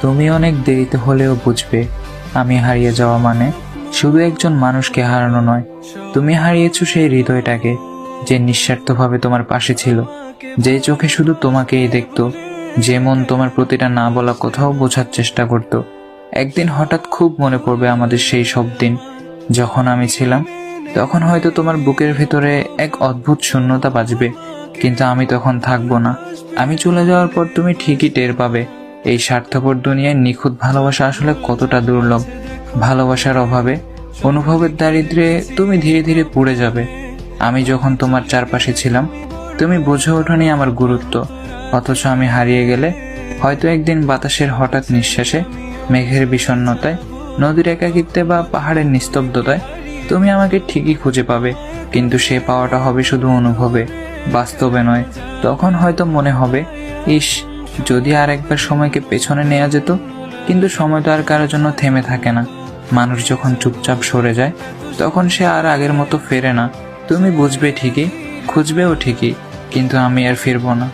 তুমি অনেক দেরিতে হলেও বুঝবে আমি হারিয়ে যাওয়া মানে শুধু একজন মানুষকে হারানো নয়। তুমি হারিয়েছো সেই হৃদয়টাকে, যে নিঃস্বার্থভাবে তোমার পাশে ছিল, যে চোখে শুধু তোমাকেই দেখতো, যে মন তোমার প্রতিটা না বলা কথাও বোঝার চেষ্টা করত। একদিন হঠাৎ খুব মনে পড়বে আমাদের সেই সব দিন যখন আমি ছিলাম। তখন হয়তো তোমার বুকের ভেতরে এক অদ্ভুত শূন্যতা বাজবে, কিন্তু আমি তখন থাকবো না। আমি চলে যাওয়ার পর তুমি ঠিকই টের পাবে এই স্বার্থপর দুনিয়ায় নিখুঁত ভালোবাসা আসলে কতটা দুর্লভ। ভালোবাসার অভাবে, অনুভবের দারিদ্র্যে তুমি ধীরে ধীরে পুড়ে যাবে। আমি যখন তোমার চারপাশে ছিলাম, তুমি বুঝে ওঠোনি আমার গুরুত্ব। অথচ আমি হারিয়ে গেলে হয়তো একদিন বাতাসের হঠাৎ নিঃশ্বাসে, মেঘের বিষণ্ণতায়, নদীর একাকিত্বে বা পাহাড়ের নিস্তব্ধতায় তুমি আমাকে ঠিকই খুঁজে পাবে। কিন্তু সে পাওয়াটা হবে শুধু অনুভবে, বাস্তবে নয়। তখন হয়তো মনে হবে, ইস, যদি আর একবার সময়কে পেছনে নেওয়া যেত। কিন্তু সময় তো আর কারোর জন্য থেমে থাকে না। মানুষ যখন চুপচাপ সরে যায়, তখন সে আর আগের মতো ফেরে না। তুমি বুঝবে ঠিকই, খুঁজবেও ঠিকই, কিন্তু আমি আর ফিরবো না।